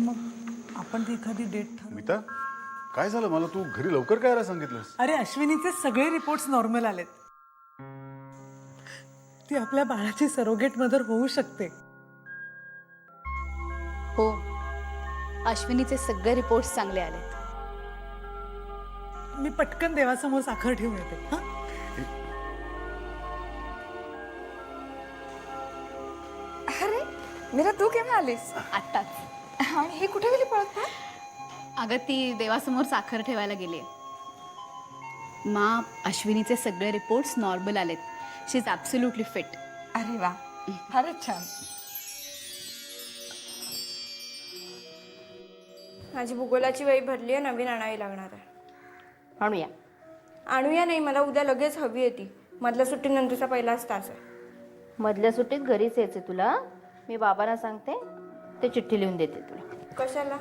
मग आपण ती एखादी डेट ठरवू. मिता काय झालं? मला तू घरी लवकर काय यायला सांगितलंस? अरे अश्विनीचे सगळे रिपोर्ट्स नॉर्मल आलेत. ती आपल्या बाळाची सरोगेट मदर होऊ शकते. हो, अश्विनीचे सगळे रिपोर्ट्स चांगले आलेत. मी पटकन देवासमोर साखर ठेवून येते. हा अरे मीरा, तू केव्हा आलीस? आत्ताच. आणि हे कुठे गेली पळत पळत? अगं ती देवासमोर साखर ठेवायला गेली. मा, अश्विनीचे सगळे रिपोर्ट्स नॉर्मल आलेत. शी इज ॲब्सोल्युटली फिट. अरे वा, फारच छान. माझी भूगोलाची वही भरली आहे, नवीन आणावी लागणार आहे. आणूया. आणूया नाही, मला उद्या लगेच हवी आहे ती. मधल्या सुट्टीनंतरचा पहिलाच तास आहे. मधल्या सुट्टीत घरीच यायचे तुला. मी बाबांना सांगते, ते चिठ्ठी लिहून देते तुला. कशाला?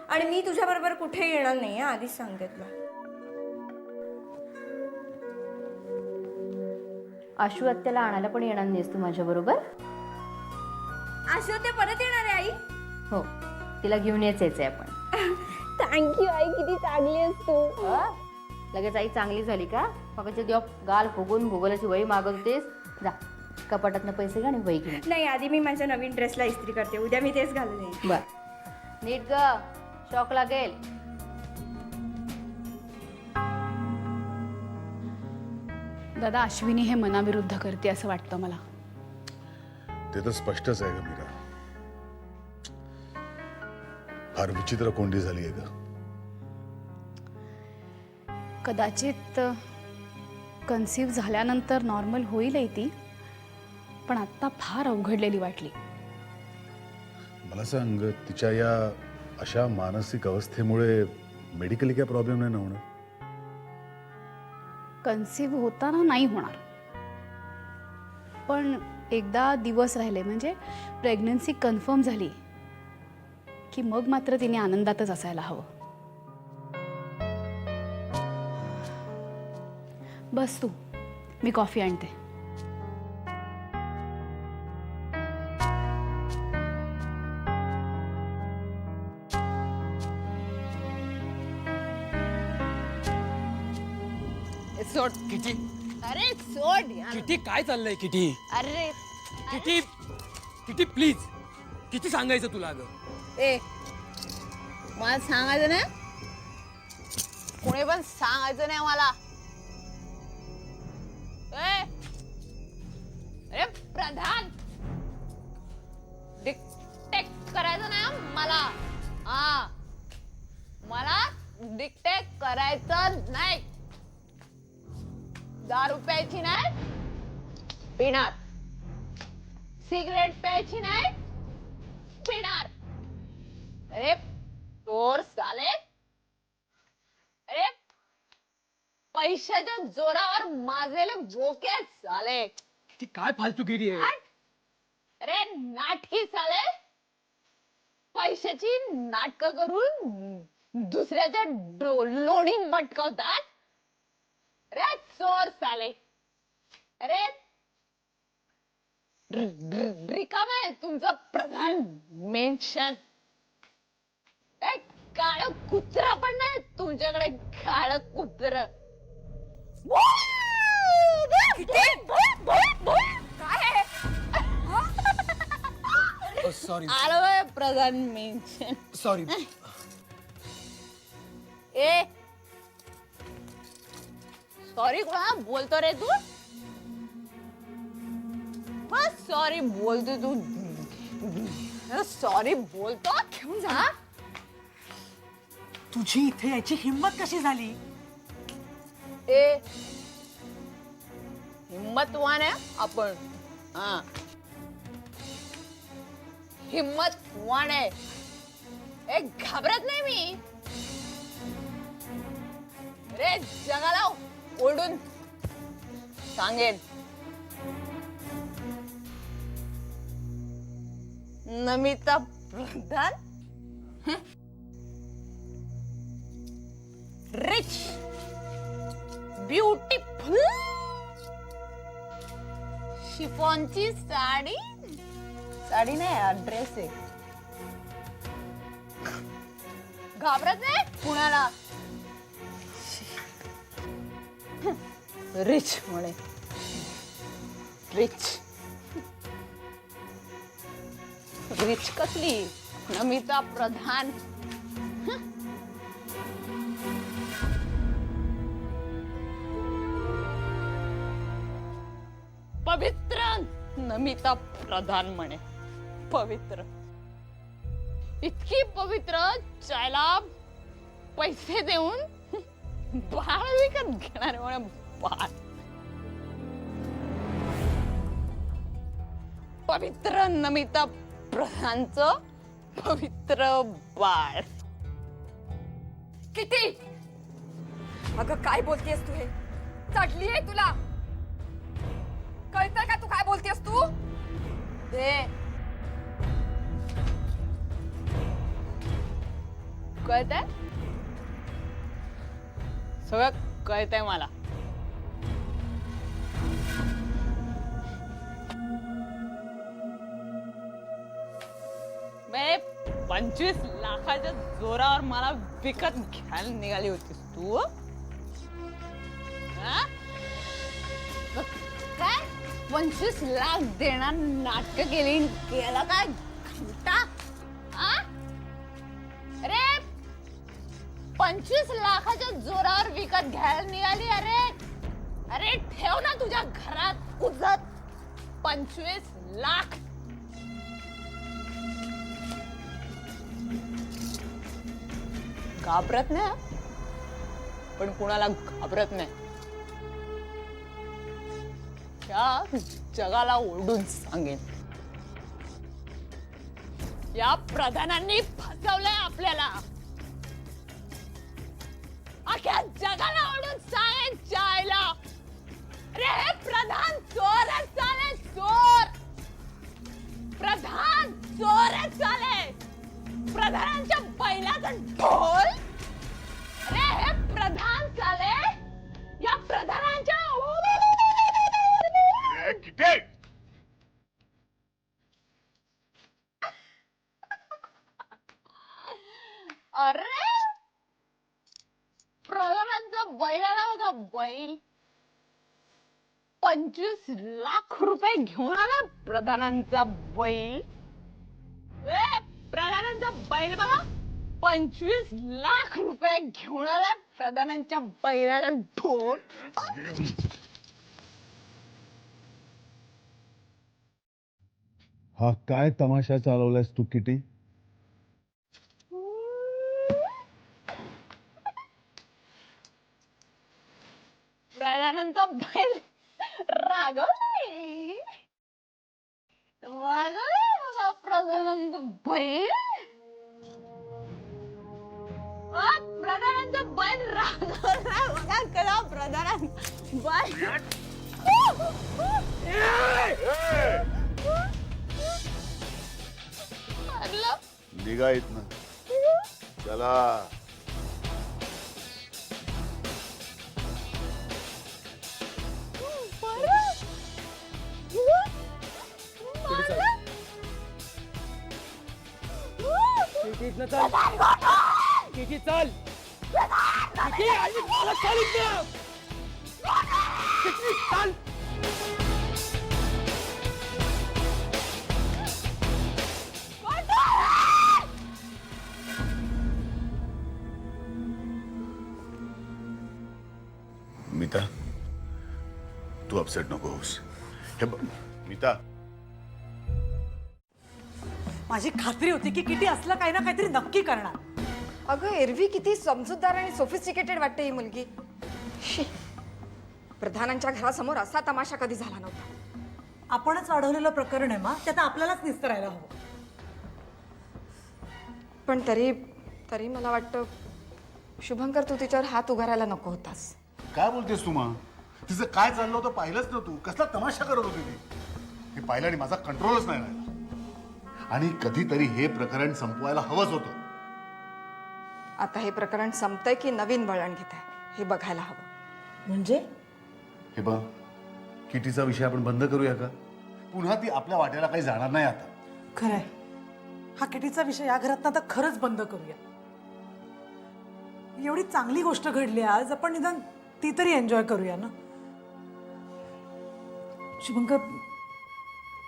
आणि मी तुझ्याबरोबर कुठे येणार नाही, आधीच सांगते तुला. आशू आत्याला आणायला पण येणार नाहीस तू माझ्याबरोबर? आशू ते परत येणार आहे आई? हो, तिला घेऊन यायचंय आपण. थँक्यू आई, किती चांगली आहेस तू. लगेच आई चांगली झाली का? मग जेव्हा गाल फुगून भूगोलाची वही मागत होतेस, जा कपाटातनं पैसे घ्या आणि वही घेऊन. नाही, आधी मी माझ्या नवीन ड्रेसला इस्त्री करते. उद्या मी तेच घालून येईन. बर, नीट ग, शॉक लागेल. दादा, अश्विनी हे मनाविरुद्ध करते असं वाटतं मला. ते तर स्पष्टच आहे ग मीरा. फार विचित्र कोंडी झाली आहे ग. कदाचित कन्सीव्ह झाल्यानंतर नॉर्मल होईलही ती, पण आत्ता फार अवघडलेली वाटली. मला सांग, तिच्या या अशा मानसिक अवस्थेमुळे मेडिकली काय प्रॉब्लेम नाही ना होणार? कन्सीव्ह होताना नाही होणार, पण एकदा दिवस राहिले म्हणजे प्रेग्नन्सी कन्फर्म झाली की मग मात्र तिने आनंदातच असायला हवं. बस तू, मी कॉफी आणते. सोड किटी. अरे सोड यार. किटी काय चाललंय किटी? अरे किटी किटी प्लीज. किती सांगायचं तुला ग? ए, मला सांगायचं नाही, कोणी पण सांगायचं नाही मला. अरे प्रधान, डिक्टेट करायचं नाही मला. हा, मला डिक्टेट करायचं नाही. 10 प्यायची नाही, पिणार. सिगरेट प्यायची नाही, पिणार. अरे चोर साले. अरे पैशाच्या जोरावर माझेले बोके साले. ती काय फालतूगिरी आहे? अरे नाटकी साले. पैशाची नाटक करून दुसऱ्याच्या लोणी मटकवतात. अरे चोर साले. अरे रिकाम आहे तुमचं प्रधान मेन्शन. काळ कुत्रा पण नाही तुमच्याकडे. काळ कुत्र. सॉरी आलोय प्रधान मेन्शन. सॉरी. ए, सॉरी कोणा बोलतो रे तू? बस सॉरी बोलतो तू. सॉरी बोलतो. घेऊन जा. तुझी इथे याची हिंमत कशी झाली? ए, हिम्मतवान आहे आपण. हा, हिम्मतवान आहे. ए, घाबरत नाही मी. रे जगाला ओढून सांगेन. नमिता प्रधान रिच ब्युटिफुल शिफॉनची साडी. साडी नाही, ड्रेस आहे. घाबरत नाही कुणाला? रिच म्हणे, रिच. रिच कसली? नमिता प्रधान. पवित्र नमिता प्रधान म्हणे, पवित्र. इतकी पवित्र चायला पैसे देऊन बाळ विकत घेणार म्हणे, बाळ. पवित्र नमिता प्रधानचं पवित्र बाळ. किती? अगं काय बोलतेस तू? हे चढली आहे तुला? कळतंय का तू काय बोलतेस तू? दे. कळतंय? सगळं कळतंय मला. बे 25 लाखाच्या जोरावर मला विकत घ्यायला निघाली होतीस तू? हा? काय 25 लाख देणार नाटक केली, केला काय घंटा? अरे 25 लाखाच्या जोरावर विकत घ्यायला निघाली. अरे अरे ठेव ना तुझ्या घरात कुजत 25 लाख. घाबरत नाही, पण कुणाला घाबरत नाही. या जगाला ओरडून सांगेन, या प्रधानांनी फसवलंय आपल्याला. अख्ख्या जगाला ओरडून सांगेन चायला. अरे हे प्रधान चोर आहे साले, चोर. प्रधान चोर आहे साले. प्रधानांच्या बैलाचा ढोल. अरे हे प्रधान साले, या प्रधानांच्या अरे प्रधानांचा बैलाला होता बैल. 25 लाख रुपये घेऊन आला प्रधानांचा बैल. प्रधानांचा बैल बघा, 25 लाख रुपये घेऊन आला प्रधानांच्या बैलाला ढोल. हा काय तमाशा चालवलायस तू किटी? प्रधानांचा बैल रागवलाय. रागवलाय प्रधानांचा बैल. प्रधानांचा बैल रागवलाय बघा करा प्रधानांचा बैल. निघा इथनं. चला. किती चल, किती चल, किती आणि मला चल इथनं. किती चल. मीता, तू अपसेट नको होस. हे बघ मीता, माझी खात्री होती की किती असलं काही ना काहीतरी नक्की करणार. अगं एरवी किती समजूतदार आणि सोफिस्टिकेटेड वाटते ही मुलगी. शी. प्रधानांच्या घरासमोर असा तमाशा कधी झाला नव्हता. आपणच वाढवलेलं प्रकरण आहे मा, त्यात आपल्यालाच निस्तरायला हवं. पण तरी मला वाटतं शुभंकर, तू तिच्यावर हात उगारायला नको होतास. काय बोलतेस तू मा? तिचं काय चाललं होतं पाहिलंच ना तू? कसला तमाशा करत होती ती? हे पाहिलं आणि माझा कंट्रोलच नाही राहिला. आणि कधीतरी हे प्रकरण संपवायला हवंच होतं. आता हे प्रकरण संपतंय की नवीन वळण घेत आहे हे बघायला हवं. म्हणजे हे बघ, किटीचा विषय आपण बंद करूया का? पुन्हा ती आपल्या वाट्याला काही जाणार नाही आता. खरंय, हा किटीचा विषय या घरात आता खरंच बंद करूया. एवढी चांगली गोष्ट घडली आज, आपण निदान ती तरी एन्जॉय करूया ना. शुभंकर,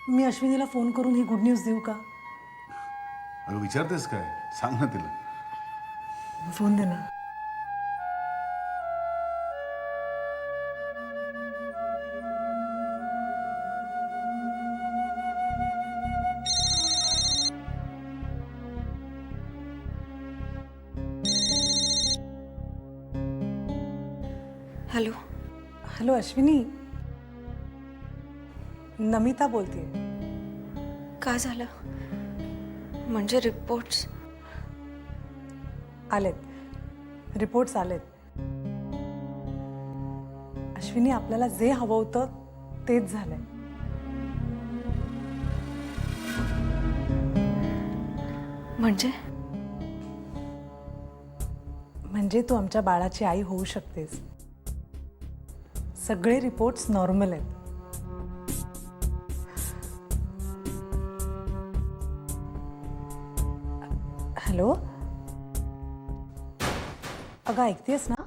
मी अश्विनीला फोन करून ही गुड न्यूज देऊ का? अगं विचारतेस काय? सांग ना तिला. फोन दे ना. हॅलो. हॅलो अश्विनी, नमिता बोलते. काय झालं? म्हणजे रिपोर्ट्स आलेत, रिपोर्ट्स आलेत. अश्विनी, आपल्याला जे हवं होतं तेच झालंय. म्हणजे तू आमच्या बाळाची आई होऊ शकतेस. सगळे रिपोर्ट्स नॉर्मल आहेत. हॅलो, अगं ऐकतेस ना?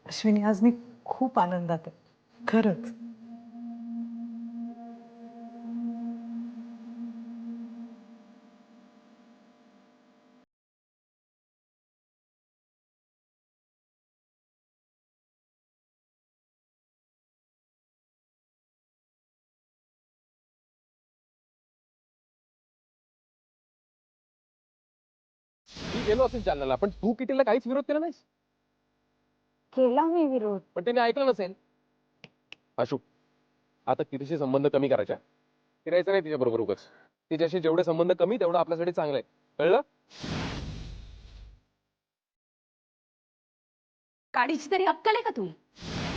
अश्विनी, आज मी खूप आनंदात आहे, खरंच. मी गेलो असेल जालन्याला, पण तू किटीला काहीच विरोध केला नाहीस. केला मी विरोध. पण त्याने ऐकलं नसेल. अशोक, आता कितीशी संबंध कमी करायचा. फिरायचं नाही तिच्या बरोबर उगाच. तिच्याशी जेवढे संबंध कमी तेवढं आपल्यासाठी चांगलं आहे, कळलं? काडीची तरी अक्कल आहे का तू?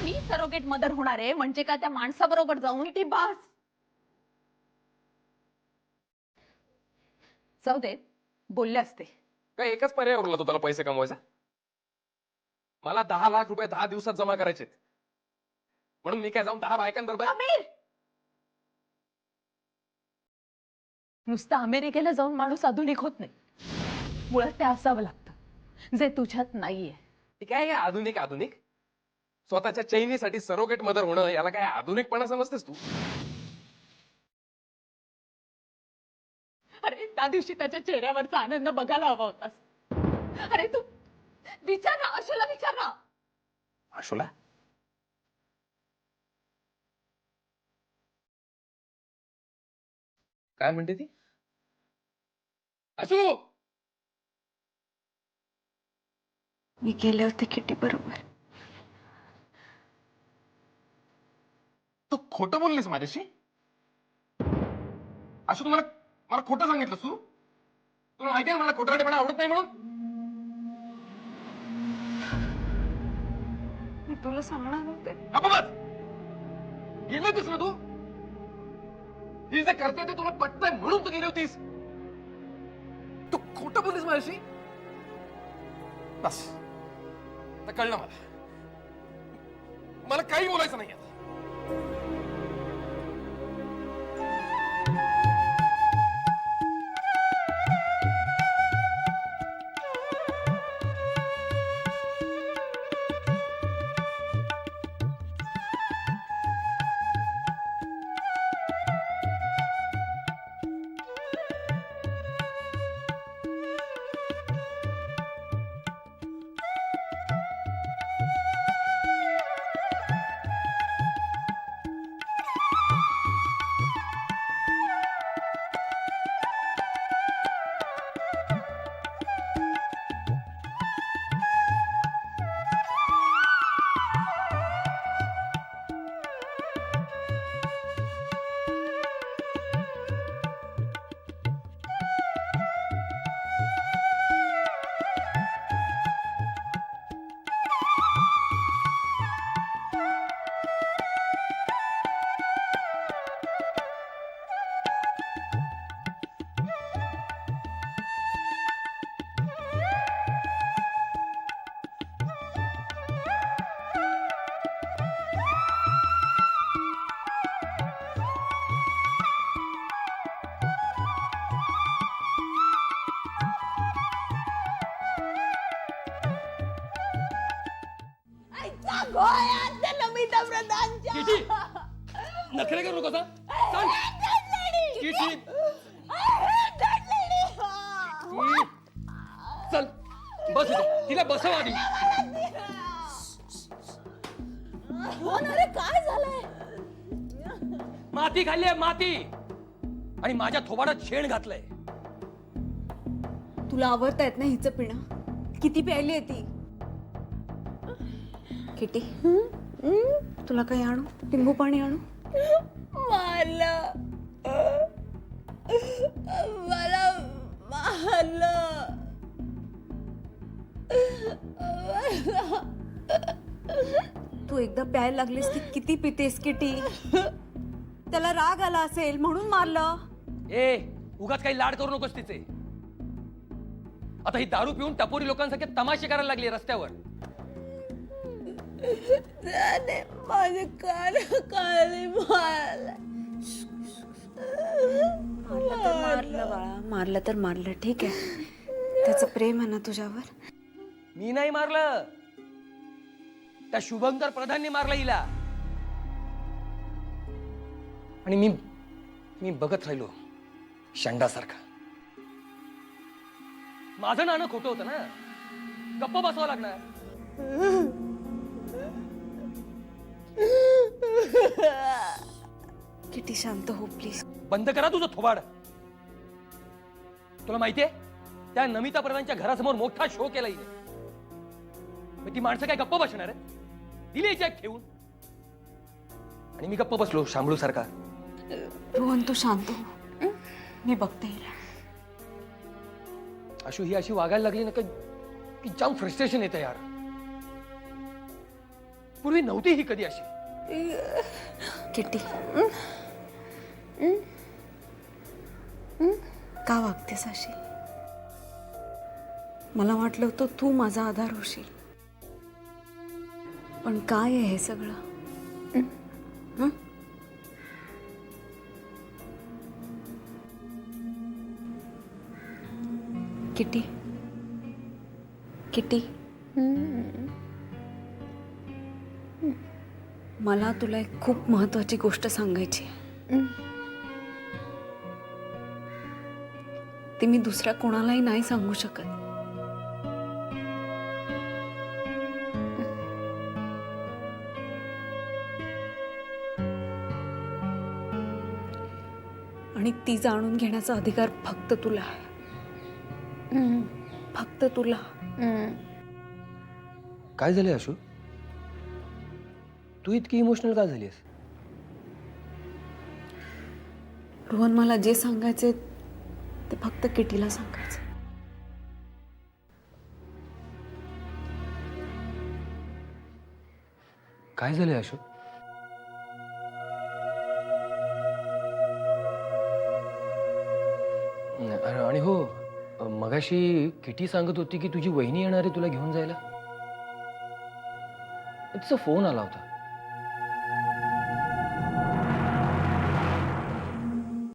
मी सरोगेट मदर होणार आहे म्हणजे का त्या माणसाबरोबर जाऊन ती बास. जाऊ दे, बोलले असते. काय एकच पर्याय उरला तो त्याला पैसे कमवायचा? मला 10 लाख रुपये 10 दिवसात जमा करायचे, म्हणून मी काय जाऊन 10 बायकांबरोबर. आमिर, नुसतं अमेरिकेला जाऊन माणूस आधुनिक होत नाही. मुळात ते असावं लागतं जे तुझ्यात नाहीये. ठीक आहे, आधुनिक आधुनिक स्वतःच्या चैनीसाठी सरोगेट मदर होणं याला काय आधुनिकपणा समजतेस तू? अरे त्या दिवशी त्याच्या चेहऱ्यावरचा आनंद बघायला हवा होतास. अरे तू विचार ना, अशोला विचार ना. अशोला काय म्हणते ती? अशू, मी गेले होते किटी बरोबर. तू खोटं बोललीस माझ्याशी? अशू, तू मला खोटं सांगितलंस तू? तुला माहिती आहे मला खोटरडेपणा आवडत नाही म्हणून? मी तुला सांगणार नव्हते. अपवाद! गेली होतीस ना तू? ही जे करते ते तुला पटतंय म्हणून तू गेली होतीस. तू खोटं बोललीस माझ्याशी? बस, आता कळलं मला. मला काही बोलायचं नाही आता. किती नखरे करू नकोस हा? सांग. किती चल बस इथे. तिला बसव आधी. काय झालंय? माती खाल्ली माती आणि माझ्या थोबाडात शेण घातलंय. तुला आवडतायत ना हिचं पिणं? किती प्यायली आहे ती? किटी तुला काही आणू? लिंबू पाणी आणू? मला तू एकदा प्यायला लागलीस की किती पितेस किटी? त्याला राग आला असेल म्हणून मारलं. ए उगाच काही लाड करू नकोस तिचे. आता ही दारू पिऊन टपोरी लोकांसारखे तमाशे करायला लागली रस्त्यावर. माझे कान काळे मारलं बाळा, मारलं तर मारलं, ठीक आहे. त्याचं प्रेम आहे ना तुझ्यावर. मी नाही मारलं, त्या शुभंकर प्रधानने मारला हिला. आणि मी बघत राहिलो शंडासारखा. माझं नाणं खोटं होतं ना. गप्प बसावं लागणार. किती शांत हो प्लीज. बंद करा तुझं थोबाड. तुला माहितीये त्या नमिता प्रधानच्या घरासमोर मोठा शो केला हिने. मग ती माणसं काय गप्प बसणार आहे? दिली चॅक ठेवून आणि मी गप्प बसलो शांबळू सारखा. रोहन तू शांत हो, मी बघते हिला. अशू ही अशी वागायला लागली ना की जाम फ्रस्ट्रेशन येतं यार. पूर्वी नव्हती ही कधी अशी. किटी का वागतेस अशी? मला वाटलं होतं तू माझा आधार होशील, पण काय आहे हे सगळं? हं? किटी किटी मला तुला एक खूप महत्वाची गोष्ट सांगायची आहे. ती मी दुसऱ्या कोणालाही नाही सांगू शकत. आणि ती जाणून घेण्याचा अधिकार फक्त तुला आहे. फक्त तुला. काय झालंय अशू? तू इतकी इमोशनल का झालीस? रोहन मला जे सांगायचे ते फक्त किटीला सांगायचं. काय झालंय अशू? आणि हो मगाशी किटी सांगत होती की तुझी वहिनी येणार आहे तुला घेऊन जायला. तिचा फोन आला होता.